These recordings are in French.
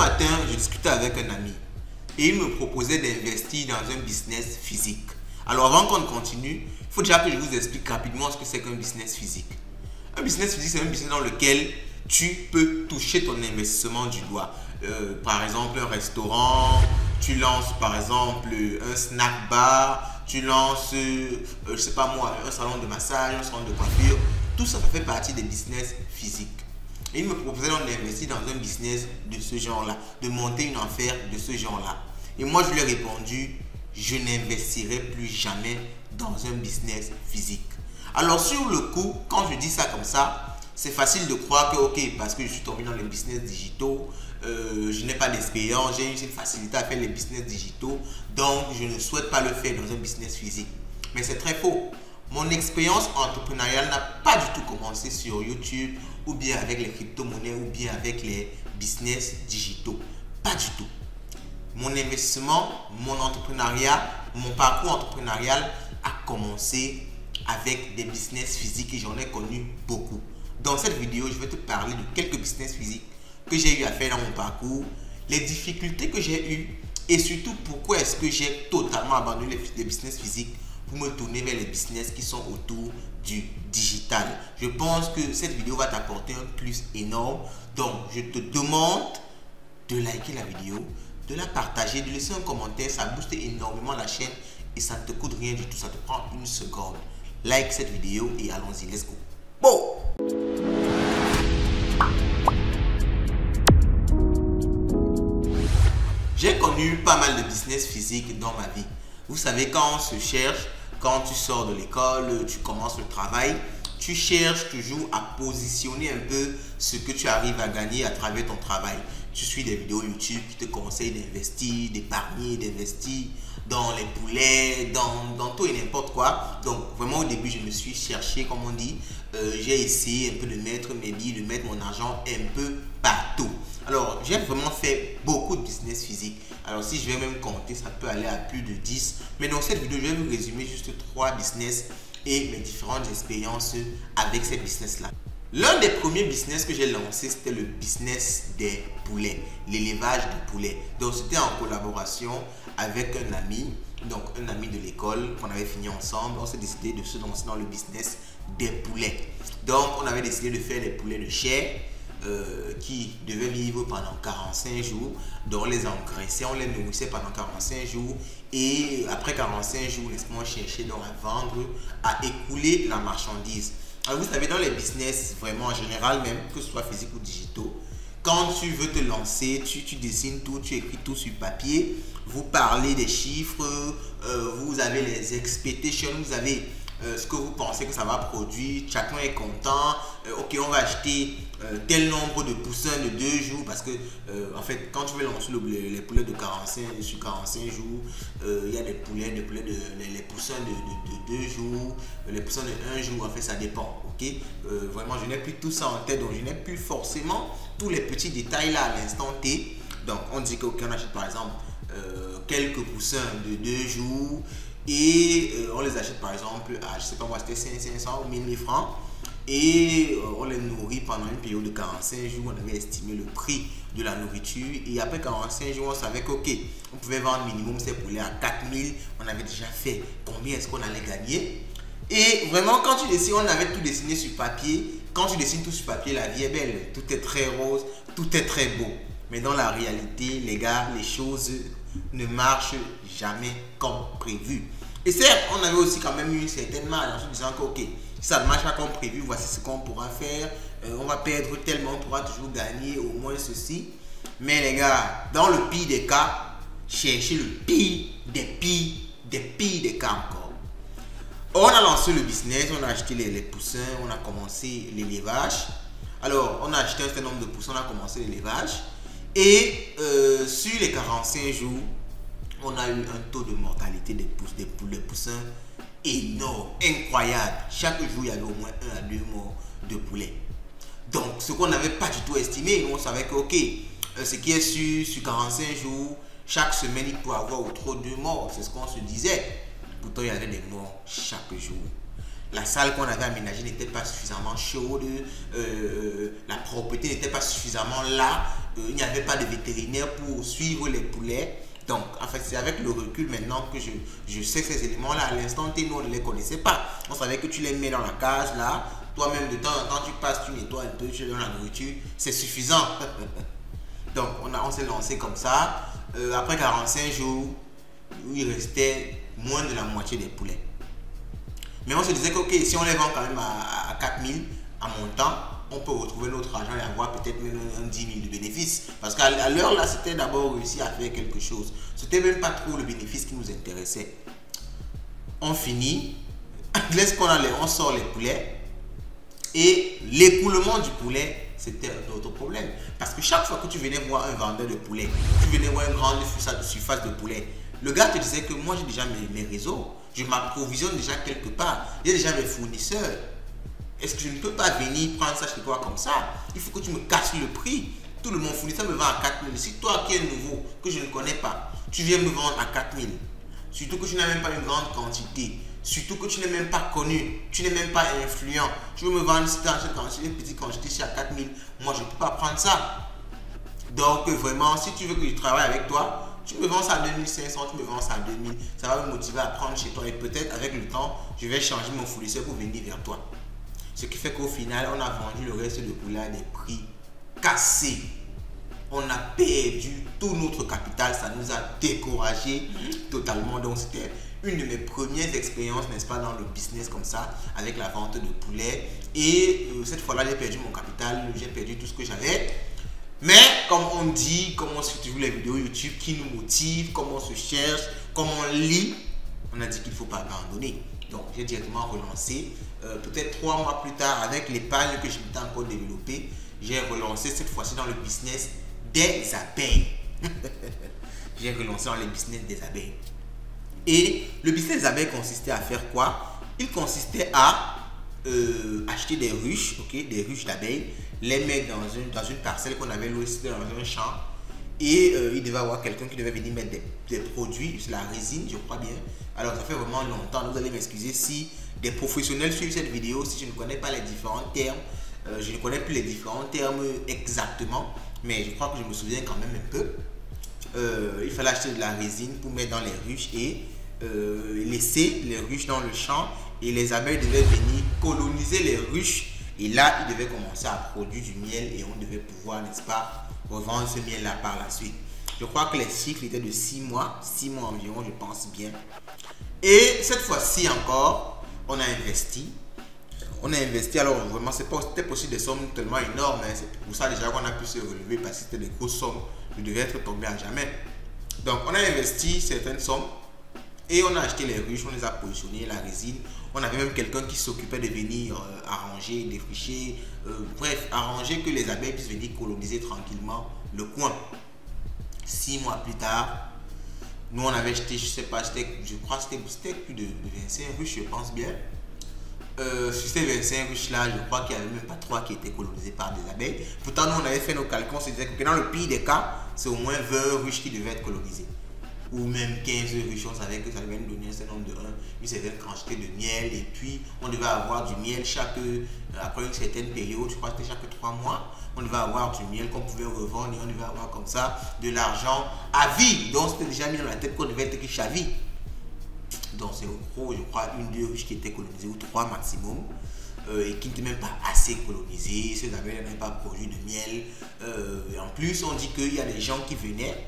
matin, je discutais avec un ami et il me proposait d'investir dans un business physique. Alors avant qu'on continue, il faut déjà que je vous explique rapidement ce que c'est qu'un business physique. Un business physique, c'est un business dans lequel tu peux toucher ton investissement du doigt. Par exemple, un restaurant, tu lances par exemple un snack bar, tu lances, je sais pas moi, un salon de massage, un salon de coiffure. Tout ça, ça fait partie des business physiques. Et il me proposait donc d'investir dans un business de ce genre-là, de monter une affaire de ce genre-là. Et moi, je lui ai répondu, je n'investirai plus jamais dans un business physique. Alors, sur le coup, quand je dis ça comme ça, c'est facile de croire que, ok, parce que je suis tombé dans les business digitaux, je n'ai pas d'expérience, j'ai une facilité à faire les business digitaux, donc je ne souhaite pas le faire dans un business physique. Mais c'est très faux. Mon expérience entrepreneuriale n'a pas du tout commencé sur YouTube ou bien avec les crypto-monnaies ou bien avec les business digitaux. Pas du tout. Mon investissement, mon entrepreneuriat, mon parcours entrepreneurial a commencé avec des business physiques et j'en ai connu beaucoup. Dans cette vidéo, je vais te parler de quelques business physiques que j'ai eu à faire dans mon parcours, les difficultés que j'ai eues et surtout pourquoi est-ce que j'ai totalement abandonné les business physiques pour me tourner vers les business qui sont autour du digital. Je pense que cette vidéo va t'apporter un plus énorme. Donc, je te demande de liker la vidéo, de la partager, de laisser un commentaire. Ça booste énormément la chaîne et ça ne te coûte rien du tout. Ça te prend une seconde. Like cette vidéo et allons-y. Let's go. Bon! J'ai connu pas mal de business physiques dans ma vie. Vous savez, quand on se cherche, quand tu sors de l'école, tu commences le travail, tu cherches toujours à positionner un peu ce que tu arrives à gagner à travers ton travail. Tu suis des vidéos YouTube qui te conseillent d'investir, d'épargner, d'investir dans les poulets, dans tout et n'importe quoi. Donc vraiment au début, je me suis cherché, comme on dit. J'ai essayé un peu de mettre mes billes, de mettre mon argent un peu partout. Alors, j'ai vraiment fait beaucoup de business physique. Alors, si je vais même compter, ça peut aller à plus de 10. Mais dans cette vidéo, je vais vous résumer juste 3 business et mes différentes expériences avec ces business-là. L'un des premiers business que j'ai lancé, c'était le business des poulets, l'élevage de poulets. Donc, c'était en collaboration avec un ami, donc un ami de l'école qu'on avait fini ensemble. On s'est décidé de se lancer dans le business des poulets. Donc, on avait décidé de faire des poulets de chair qui devaient vivre pendant 45 jours. Donc, on les engraissait, on les nourrissait pendant 45 jours. Et après 45 jours, on cherchait donc à vendre, à écouler la marchandise. Alors, vous savez, dans les business, vraiment en général, même que ce soit physique ou digitaux, quand tu veux te lancer, tu dessines tout, tu écris tout sur papier, vous parlez des chiffres, vous avez les expectations, vous avez ce que vous pensez que ça va produire, chacun est content, ok, on va acheter tel nombre de poussins de 2 jours parce que en fait quand tu veux lancer les poulets de 45 sur 45 jours, il y a des poulets les poussins de 2 jours, les poussins de 1 jour, en fait ça dépend, ok. Vraiment je n'ai plus tout ça en tête, donc je n'ai plus forcément tous les petits détails là à l'instant T. Donc on dit qu'on achète par exemple quelques poussins de 2 jours et on les achète par exemple à, je sais pas moi, c'était 500 ou 1000 francs et on les nourrit pendant une période de 45 jours. On avait estimé le prix de la nourriture et après 45 jours on savait que ok, on pouvait vendre minimum ces poulets à 4000. On avait déjà fait combien est-ce qu'on allait gagner. Et vraiment quand tu dessines, on avait tout dessiné sur papier. Quand tu dessines tout sur papier, la vie est belle, tout est très rose, tout est très beau. Mais dans la réalité, les gars, les choses ne marchent jamais comme prévu. Et certes, on avait aussi quand même eu une certaine marge en se disant que ok, si ça ne marche pas comme prévu, voici ce qu'on pourra faire. On va perdre tellement, on pourra toujours gagner au moins ceci. Mais les gars, dans le pire des cas, cherchez le pire des cas encore. On a lancé le business, on a acheté les poussins, on a commencé l'élevage. Alors, on a acheté un certain nombre de poussins, on a commencé l'élevage. Et sur les 45 jours, on a eu un taux de mortalité des poussins énorme, incroyable. Chaque jour, il y avait au moins 1 à 2 morts de poulets. Donc, ce qu'on n'avait pas du tout estimé, on savait que, ok, ce qui est sur 45 jours, chaque semaine, il peut avoir au trop 2 morts. C'est ce qu'on se disait. Pourtant, il y avait des morts chaque jour. La salle qu'on avait aménagée n'était pas suffisamment chaude, la propreté n'était pas suffisamment là il n'y avait pas de vétérinaire pour suivre les poulets. Donc, en fait, c'est avec le recul maintenant que je sais ces éléments-là. À l'instant T, nous, on ne les connaissait pas. On savait que tu les mets dans la cage, là. Toi-même, de temps en temps, tu passes, tu nettoies un peu, tu donnes la nourriture. C'est suffisant. Donc, on s'est lancé comme ça. Après 45 jours, il restait moins de la moitié des poulets. Mais on se disait que, ok, si on les vend quand même à 4000 en montant, on peut retrouver notre argent et avoir peut-être même un 10 000 de bénéfices. Parce qu'à l'heure là, c'était d'abord réussi à faire quelque chose. C'était même pas trop le bénéfice qui nous intéressait. On finit, laisse qu'on allait, on sort les poulets. Et l'écoulement du poulet, c'était un autre problème. Parce que chaque fois que tu venais voir un vendeur de poulet, tu venais voir une grande surface de poulet, le gars te disait que moi j'ai déjà mes réseaux, je m'approvisionne déjà quelque part, j'ai déjà mes fournisseurs. Est-ce que je ne peux pas venir prendre ça chez toi comme ça? Il faut que tu me casses le prix. Tout le monde fournisseur me vend à 4000. Si toi qui es nouveau, que je ne connais pas, tu viens me vendre à 4000, surtout que tu n'as même pas une grande quantité, surtout que tu n'es même pas connu, tu n'es même pas influent, tu veux me vendre une petite quantité ici à 4000, moi je ne peux pas prendre ça. Donc vraiment, si tu veux que je travaille avec toi, tu me vends ça à 2500, tu me vends ça à 2000, ça va me motiver à prendre chez toi et peut-être avec le temps, je vais changer mon fournisseur pour venir vers toi. Ce qui fait qu'au final, on a vendu le reste de poulet à des prix cassés. On a perdu tout notre capital, ça nous a découragé totalement. Donc c'était une de mes premières expériences, n'est-ce pas, dans le business comme ça, avec la vente de poulet. Et cette fois-là, j'ai perdu mon capital, j'ai perdu tout ce que j'avais. Mais comme on dit, comme on suit toujours les vidéos YouTube qui nous motivent, comme on se cherche, comme on lit, on a dit qu'il ne faut pas abandonner. Donc j'ai directement relancé. Peut-être 3 mois plus tard, avec l'épargne que je m'étais encore développée, j'ai relancé cette fois-ci dans le business des abeilles. J'ai relancé dans le business des abeilles. Et le business des abeilles consistait à faire quoi? Il consistait à acheter des ruches, ok, des ruches d'abeilles, les mettre dans une parcelle qu'on avait louée dans un champ. Et il devait avoir quelqu'un qui devait venir mettre des produits, la résine, je crois bien. Alors, ça fait vraiment longtemps. Vous allez m'excuser si des professionnels suivent cette vidéo, si je ne connais pas les différents termes. Je ne connais plus les différents termes exactement, mais je crois que je me souviens quand même un peu. Il fallait acheter de la résine pour mettre dans les ruches et laisser les ruches dans le champ. Et les abeilles devaient venir coloniser les ruches. Et là, ils devaient commencer à produire du miel et on devait pouvoir, n'est-ce pas, revendre ce miel-là par la suite. Je crois que les cycles étaient de 6 mois environ, je pense bien. Et cette fois-ci encore, on a investi. Alors vraiment, c'était possible des sommes tellement énormes. Hein. C'est pour ça déjà qu'on a pu se relever parce que c'était des grosses sommes. Je devais être tombé à jamais. Donc, on a investi certaines sommes et on a acheté les ruches, on les a positionnées, la résine. On avait même quelqu'un qui s'occupait de venir arranger, défricher, bref, arranger que les abeilles puissent venir coloniser tranquillement le coin. 6 mois plus tard, nous on avait acheté, je crois que c'était plus de 25 ruches, je pense bien. Sur ces 25 ruches là, je crois qu'il n'y avait même pas 3 qui étaient colonisées par des abeilles. Pourtant, nous on avait fait nos calculs, on se disait que dans le pire des cas, c'est au moins 20 ruches qui devaient être colonisées. Ou même 15 ruches, on savait que ça devait nous donner un certain nombre une certaine quantité de miel. Et puis, on devait avoir du miel après une certaine période, je crois que c'était chaque 3 mois. On devait avoir du miel qu'on pouvait revendre et on devait avoir comme ça de l'argent à vie. Donc, c'était déjà mis dans la tête qu'on devait être riche à vie. Donc, c'est au gros, je crois, 1-2 ruches qui étaient colonisées ou 3 maximum. Et qui n'étaient même pas assez colonisées. Ces abeilles n'avaient pas produit de miel. Et en plus, on dit qu'il y a des gens qui venaient,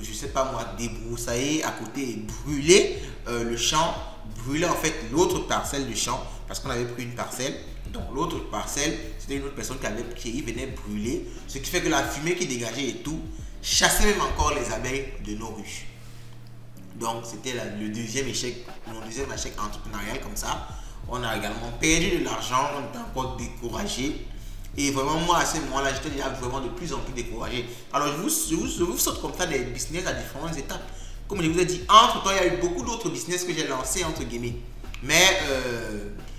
je sais pas moi, débroussailler à côté et brûler le champ, brûler en fait l'autre parcelle du champ, parce qu'on avait pris une parcelle. Donc l'autre parcelle, c'était une autre personne qui venait brûler, ce qui fait que la fumée qui dégageait et tout, chassait même encore les abeilles de nos ruches. Donc c'était le deuxième échec, mon deuxième échec entrepreneurial comme ça. On a également perdu de l'argent, on était encore découragé. Et vraiment, moi, à ce moment-là, j'étais déjà vraiment de plus en plus découragé. Alors, je vous saute comme ça des business à différentes étapes. Comme je vous ai dit, entre-temps, il y a eu beaucoup d'autres business que j'ai lancés, entre guillemets. Mais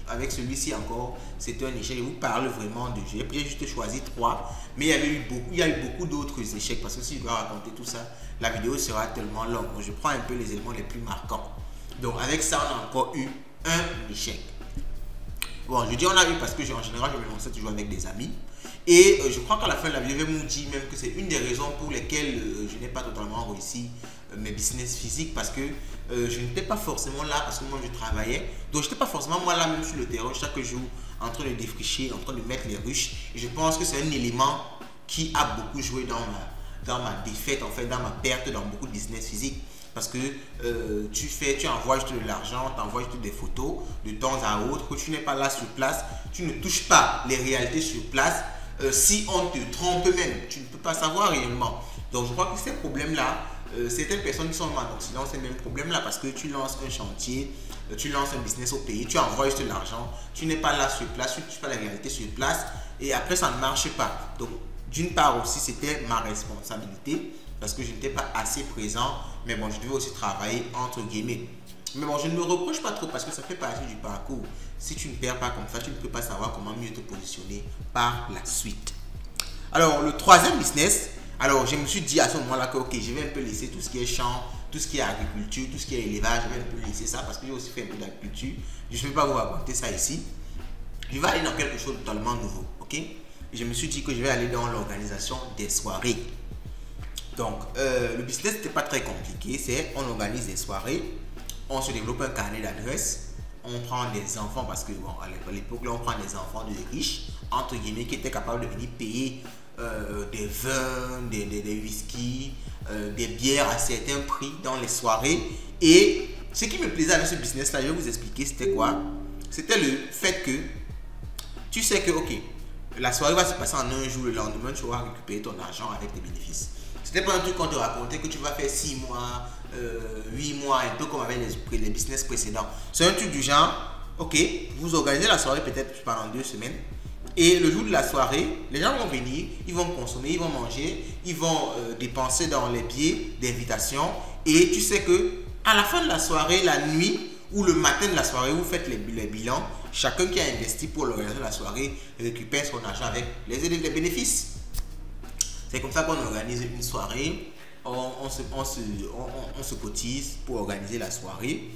avec celui-ci encore, c'était un échec. Je vous parle vraiment de... J'ai juste choisi 3. Mais il y a eu beaucoup d'autres échecs. Parce que si je dois raconter tout ça, la vidéo sera tellement longue. Donc, je prends un peu les éléments les plus marquants. Donc, avec ça, on a encore eu un échec. Bon, je dis on a eu parce que en général, je me lançais toujours avec des amis. Et je crois qu'à la fin de la vidéo, je vais vous dire même que c'est une des raisons pour lesquelles je n'ai pas totalement réussi mes business physiques, parce que je n'étais pas forcément là, parce que moi je travaillais. Donc je n'étais pas forcément moi là même sur le terrain chaque jour en train de défricher, en train de mettre les ruches. Et je pense que c'est un élément qui a beaucoup joué dans ma défaite, en fait, dans ma perte dans beaucoup de business physiques. Parce que tu envoies juste de l'argent, tu envoies juste des photos de temps à autre, que tu n'es pas là sur place, tu ne touches pas les réalités sur place. Si on te trompe même, tu ne peux pas savoir réellement. Donc je crois que ces problèmes-là, certaines personnes qui sont en Occident, c'est le même problème-là, parce que tu lances un chantier, tu lances un business au pays, tu envoies juste de l'argent, tu n'es pas là sur place, tu ne touches pas la réalité sur place, et après ça ne marche pas. Donc d'une part aussi, c'était ma responsabilité, parce que je n'étais pas assez présent, mais bon, je devais aussi travailler entre guillemets. Mais bon, je ne me reproche pas trop, parce que ça fait partie du parcours. Si tu ne perds pas comme ça, tu ne peux pas savoir comment mieux te positionner par la suite. Alors, le troisième business, alors je me suis dit à ce moment-là que ok, je vais un peu laisser tout ce qui est champ, tout ce qui est agriculture, tout ce qui est élevage, je vais un peu laisser ça, parce que j'ai aussi fait un peu d'agriculture. Je ne vais pas vous raconter ça ici. Je vais aller dans quelque chose de totalement nouveau, ok? Et je me suis dit que je vais aller dans l'organisation des soirées. Donc, le business n'était pas très compliqué, c'est on organise des soirées, on se développe un carnet d'adresses, on prend des enfants, parce que bon, à l'époque là on prend des enfants de riches, entre guillemets, qui étaient capables de venir payer des vins, des whisky, des bières à certains prix dans les soirées. Et ce qui me plaisait avec ce business là, je vais vous expliquer, c'était quoi? C'était le fait que tu sais que ok, la soirée va se passer en un jour, le lendemain tu vas récupérer ton argent avec tes bénéfices. C'était pas un truc qu'on te racontait que tu vas faire 6 mois, 8 mois, un peu comme avec les business précédents. C'est un truc du genre, ok, vous organisez la soirée peut-être pendant 2 semaines. Et le jour de la soirée, les gens vont venir, ils vont consommer, ils vont manger, ils vont dépenser dans les billets d'invitation. Et tu sais que à la fin de la soirée, la nuit ou le matin de la soirée, vous faites les bilans. Chacun qui a investi pour l'organisation de la soirée récupère son argent avec les bénéfices. C'est comme ça qu'on organise une soirée, on se cotise pour organiser la soirée.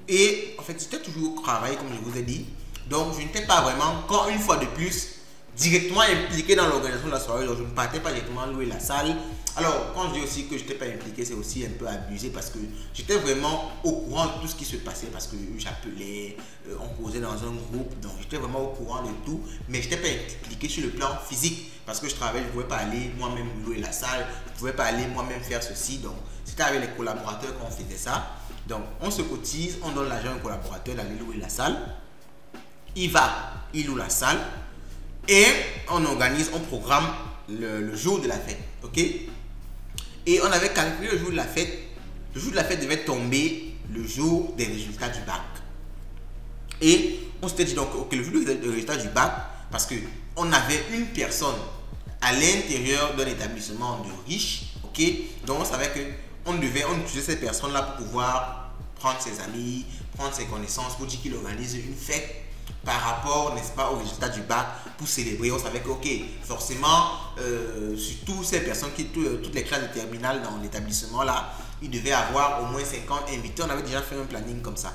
Et en fait, c'était toujours travail, comme je vous ai dit. Donc, je n'étais pas vraiment, encore une fois de plus, directement impliqué dans l'organisation de la soirée. Donc, je ne partais pas directement louer la salle. Alors, quand je dis aussi que je n'étais pas impliqué, c'est aussi un peu abusé, parce que j'étais vraiment au courant de tout ce qui se passait, parce que j'appelais, on causait dans un groupe, donc j'étais vraiment au courant de tout, mais je n'étais pas impliqué sur le plan physique, parce que je travaillais, je ne pouvais pas aller moi-même louer la salle, je ne pouvais pas aller moi-même faire ceci, donc c'était avec les collaborateurs qu'on faisait ça. Donc, on se cotise, on donne l'argent à un collaborateur d'aller louer la salle, il va, il loue la salle, et on organise, on programme le jour de la fête, ok? Et on avait calculé le jour de la fête. Le jour de la fête devait tomber le jour des résultats du bac. Et on s'était dit donc, ok, le jour des résultats du bac, parce qu'on avait une personne à l'intérieur d'un établissement de riches, ok? Donc on savait qu'on utilisait cette personne-là pour pouvoir prendre ses amis, prendre ses connaissances, pour dire qu'il organise une fête par rapport, n'est-ce pas, au résultat du bac pour célébrer. On savait que, ok, forcément, surtout ces personnes toutes les classes de terminale dans l'établissement là, ils devaient avoir au moins 50 invités. On avait déjà fait un planning comme ça.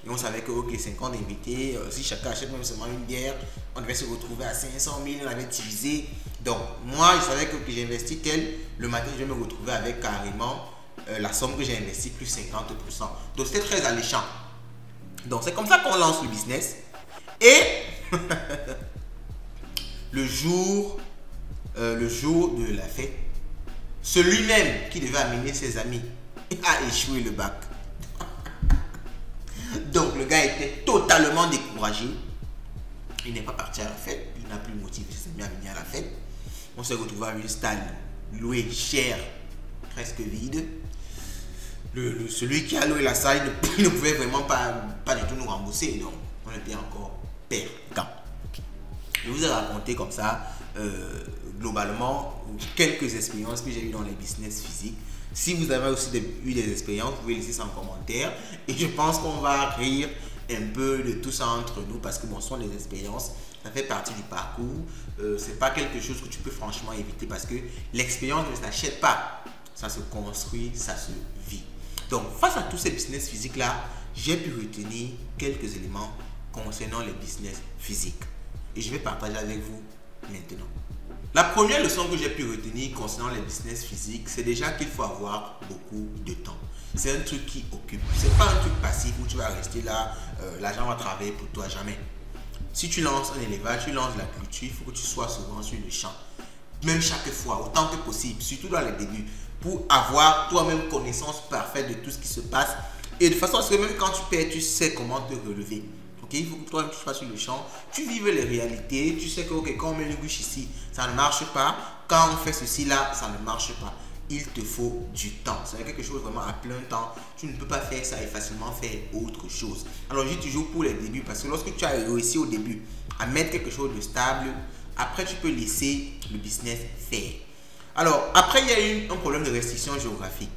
Et on savait que, ok, 50 invités, si chacun achète même seulement une bière, on devait se retrouver à 500 000, on avait divisé. Donc, moi, je savais que j'ai investi tel, le matin, je vais me retrouver avec carrément la somme que j'ai investie plus 50%. Donc, c'était très alléchant. Donc, c'est comme ça qu'on lance le business. Et le jour de la fête, celui-même qui devait amener ses amis a échoué le bac. Donc le gars était totalement découragé. Il n'est pas parti à la fête, il n'a plus motivé ses amis à venir à la fête. On s'est retrouvé à une salle louée cher, presque vide. Celui qui a loué la salle ne pouvait vraiment pas du tout nous rembourser, donc on était encore perdant. Je vous ai raconté comme ça globalement quelques expériences que j'ai eues dans les business physiques. Si vous avez aussi eu des expériences, vous pouvez laisser ça en commentaire. Et je pense qu'on va rire un peu de tout ça entre nous, parce que bon, ce sont des expériences, ça fait partie du parcours. C'est pas quelque chose que tu peux franchement éviter, parce que l'expérience ne s'achète pas, ça se construit, ça se vit. Donc face à tous ces business physiques là, j'ai pu retenir quelques éléments concernant les business physiques, et je vais partager avec vous maintenant. La première leçon que j'ai pu retenir concernant les business physiques, c'est déjà qu'il faut avoir beaucoup de temps. C'est un truc qui occupe. C'est pas un truc passif où tu vas rester là, l'argent va travailler pour toi, jamais. Si tu lances un élevage, tu lances la culture, il faut que tu sois souvent sur le champ. Même chaque fois, autant que possible, surtout dans les débuts, pour avoir toi-même connaissance parfaite de tout ce qui se passe. Et de façon à ce que même quand tu perds, tu sais comment te relever. Okay? Il faut que toi-même tu sois sur le champ, tu vives les réalités, tu sais que quand on met une bûche ici, ça ne marche pas. Quand on fait ceci là, ça ne marche pas. Il te faut du temps. C'est quelque chose vraiment à plein temps. Tu ne peux pas faire ça et facilement faire autre chose. Alors, je dis toujours pour les débuts parce que lorsque tu as réussi au début à mettre quelque chose de stable, après, tu peux laisser le business faire. Alors, après, il y a un problème de restriction géographique.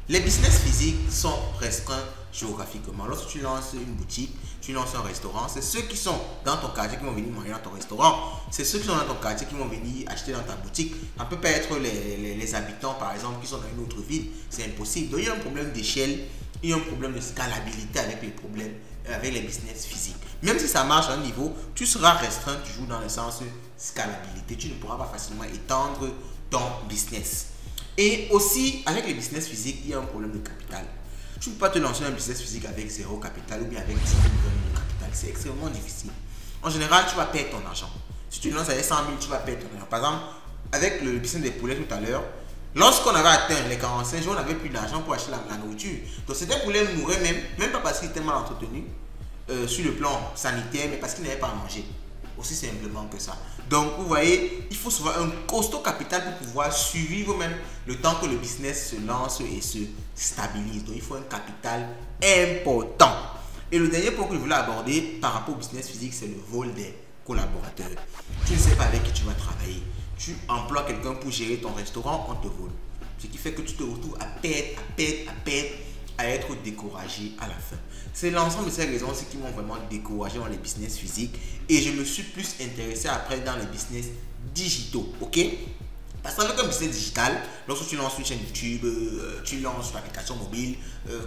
Les business physiques sont restreints géographiquement. Lorsque tu lances une boutique, tu lances un restaurant, c'est ceux qui sont dans ton quartier qui vont venir manger dans ton restaurant. C'est ceux qui sont dans ton quartier qui vont venir acheter dans ta boutique. Ça ne peut pas être les habitants, par exemple, qui sont dans une autre ville. C'est impossible. Donc, il y a un problème d'échelle, il y a un problème de scalabilité avec les business physiques. Même si ça marche à un niveau, tu seras restreint toujours dans le sens scalabilité. Tu ne pourras pas facilement étendre ton business. Et aussi, avec les business physiques, il y a un problème de capital. Tu ne peux pas te lancer un business physique avec zéro capital ou bien avec 10 000 de capital. C'est extrêmement difficile. En général, tu vas perdre ton argent. Si tu lances avec 100 000, tu vas perdre ton argent. Par exemple, avec le business des poulets tout à l'heure, lorsqu'on avait atteint les 45 jours, on n'avait plus d'argent pour acheter la nourriture. Donc, certains poulets mouraient même pas parce qu'ils étaient mal entretenus sur le plan sanitaire, mais parce qu'ils n'avaient pas à manger. Aussi simplement que ça. Donc, vous voyez, il faut souvent un costaud capital pour pouvoir survivre même le temps que le business se lance et se stabilise. Donc, il faut un capital important. Et le dernier point que je voulais aborder par rapport au business physique, c'est le vol des collaborateurs. Tu ne sais pas avec qui tu vas travailler. Tu emploies quelqu'un pour gérer ton restaurant, on te vole. Ce qui fait que tu te retrouves à perdre, à être découragé à la fin. C'est l'ensemble de ces raisons aussi qui m'ont vraiment découragé dans les business physiques et je me suis plus intéressé après dans les business digitaux, ok? Parce qu'avec un business digital, lorsque tu lances une chaîne YouTube, tu lances une application mobile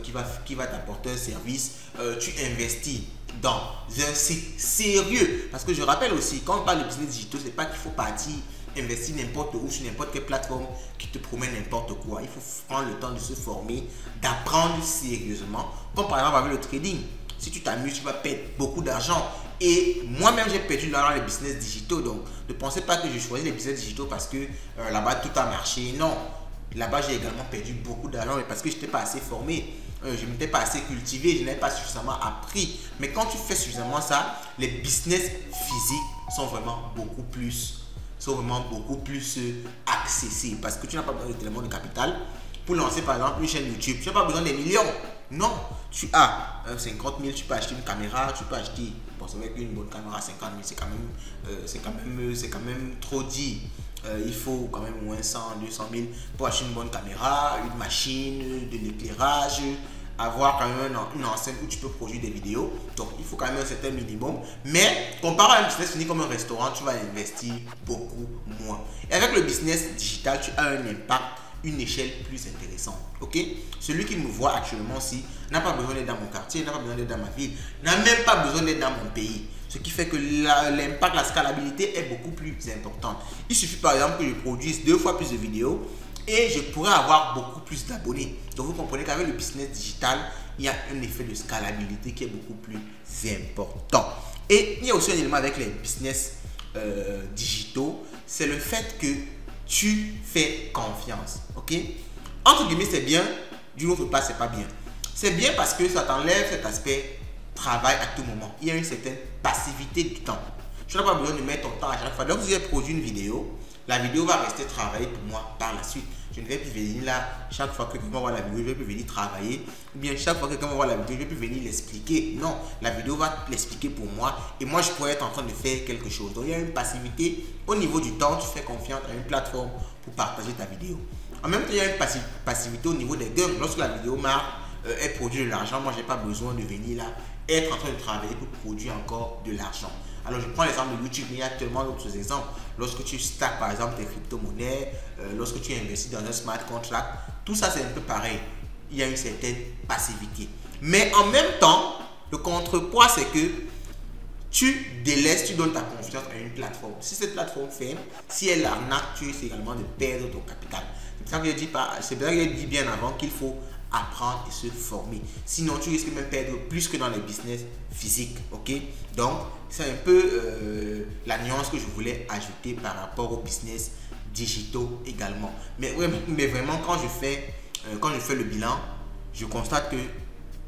qui va t'apporter un service, tu investis dans un site sérieux. Parce que je rappelle aussi, quand on parle de business digitaux, c'est pas qu'il faut partir investir n'importe où sur n'importe quelle plateforme qui te promet n'importe quoi. Il faut prendre le temps de se former, d'apprendre sérieusement. Comme par exemple avec le trading. Si tu t'amuses, tu vas perdre beaucoup d'argent. Et moi-même, j'ai perdu de l'argent dans les business digitaux. Donc, ne pensez pas que je choisis les business digitaux parce que là-bas, tout a marché. Non. Là-bas, j'ai également perdu beaucoup d'argent parce que je n'étais pas assez formé. Je n'étais pas assez cultivé. Je n'avais pas suffisamment appris. Mais quand tu fais suffisamment ça, les business physiques sont vraiment beaucoup plus accessibles parce que tu n'as pas besoin tellement de capital pour lancer par exemple une chaîne YouTube. Tu n'as pas besoin des millions. Non, tu as 50 000, tu peux acheter une caméra, tu peux acheter, bon c'est vrai qu'une bonne caméra 50 000 c'est quand même trop dit. Il faut quand même au moins 100, 200 000 pour acheter une bonne caméra, une machine, de l'éclairage, avoir quand même une enceinte où tu peux produire des vidéos. Donc il faut quand même un certain minimum. Mais comparé à un business fini comme un restaurant, tu vas investir beaucoup moins. Et avec le business digital, tu as un impact, une échelle plus intéressante. Ok? Celui qui me voit actuellement aussi n'a pas besoin d'être dans mon quartier, n'a pas besoin d'être dans ma ville, n'a même pas besoin d'être dans mon pays. Ce qui fait que l'impact, la scalabilité est beaucoup plus importante. Il suffit par exemple que je produise 2 fois plus de vidéos et je pourrais avoir beaucoup plus d'abonnés. Donc vous comprenez qu'avec le business digital, il y a un effet de scalabilité qui est beaucoup plus important. Et il y a aussi un élément avec les business digitaux, c'est le fait que tu fais confiance. Ok? Entre guillemets, c'est bien, d'une autre part, c'est pas bien. C'est bien parce que ça t'enlève cet aspect travail à tout moment. Il y a une certaine passivité du temps. Tu n'as pas besoin de mettre ton temps à chaque fois. Donc, si j'ai produit une vidéo, la vidéo va rester travailler pour moi par la suite. Je ne vais plus venir là, chaque fois que quelqu'un voit la vidéo, je vais plus venir travailler. Ou bien chaque fois que quelqu'un voit la vidéo, je vais plus venir l'expliquer. Non, la vidéo va l'expliquer pour moi et moi je pourrais être en train de faire quelque chose. Donc il y a une passivité au niveau du temps, tu fais confiance à une plateforme pour partager ta vidéo. En même temps, il y a une passivité au niveau des gains. Lorsque la vidéo marque, elle produit de l'argent, moi je n'ai pas besoin de venir là, être en train de travailler pour produire encore de l'argent. Alors je prends l'exemple de YouTube, mais il y a tellement d'autres exemples. Lorsque tu stacks par exemple tes crypto-monnaies, lorsque tu investis dans un smart contract, tout ça c'est un peu pareil. Il y a une certaine passivité. Mais en même temps, le contrepoids c'est que tu délaisses, tu donnes ta confiance à une plateforme. Si cette plateforme ferme, si elle arnaque, tu risques également de perdre ton capital. C'est pour ça que je dis bien avant qu'il faut apprendre et se former. Sinon, tu risques même perdre plus que dans les business physiques. Ok? Donc, c'est un peu la nuance que je voulais ajouter par rapport aux business digitaux également. Mais vraiment, quand je fais le bilan, je constate que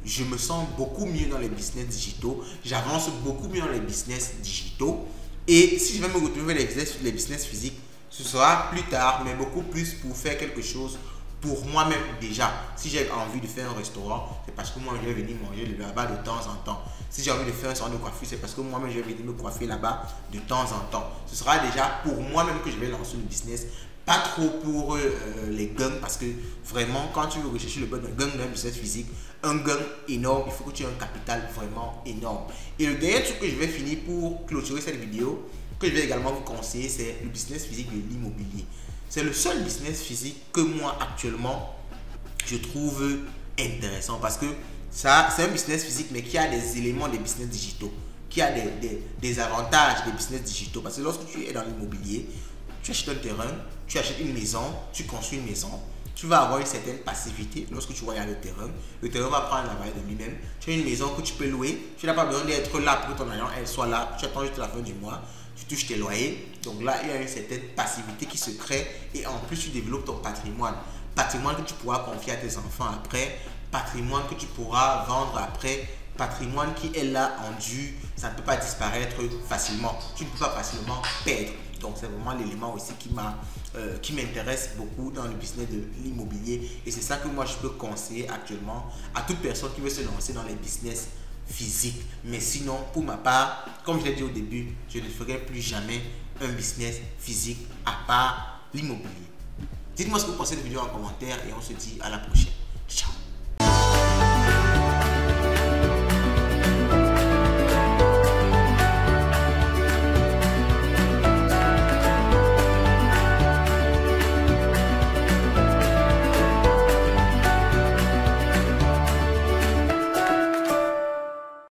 je me sens beaucoup mieux dans les business digitaux. J'avance beaucoup mieux dans les business digitaux. Et si je vais me retrouver les business physiques, ce sera plus tard, mais beaucoup plus pour faire quelque chose pour moi-même déjà. Si j'ai envie de faire un restaurant, c'est parce que moi je vais venir manger là-bas de temps en temps. Si j'ai envie de faire un salon de coiffure, c'est parce que moi-même je vais venir me coiffer là-bas de temps en temps. Ce sera déjà pour moi-même que je vais lancer le business. Pas trop pour les gangs, parce que vraiment quand tu veux rechercher le bon gang d'un business physique, un gang énorme, il faut que tu aies un capital vraiment énorme. Et le dernier truc que je vais finir pour clôturer cette vidéo, que je vais également vous conseiller, c'est le business physique de l'immobilier. C'est le seul business physique que moi actuellement je trouve intéressant, parce que ça c'est un business physique mais qui a des éléments des business digitaux, qui a des avantages des business digitaux. Parce que lorsque tu es dans l'immobilier, tu achètes un terrain, tu achètes une maison, tu construis une maison, tu vas avoir une certaine passivité lorsque tu regardes le terrain va prendre la valeur de lui-même. Tu as une maison que tu peux louer, tu n'as pas besoin d'être là pour que ton agent elle soit là, tu attends juste la fin du mois, tu touches tes loyers. Donc là, il y a une certaine passivité qui se crée, et en plus tu développes ton patrimoine que tu pourras confier à tes enfants après, patrimoine que tu pourras vendre après, patrimoine qui est là en dur, ça ne peut pas disparaître facilement, tu ne peux pas facilement perdre. Donc c'est vraiment l'élément aussi qui m'intéresse beaucoup dans le business de l'immobilier, et c'est ça que moi je peux conseiller actuellement à toute personne qui veut se lancer dans les business physiques. Mais sinon, pour ma part, comme je l'ai dit au début, je ne ferai plus jamais un business physique à part l'immobilier. Dites-moi ce que vous pensez de la vidéo en commentaire, et on se dit à la prochaine. Ciao.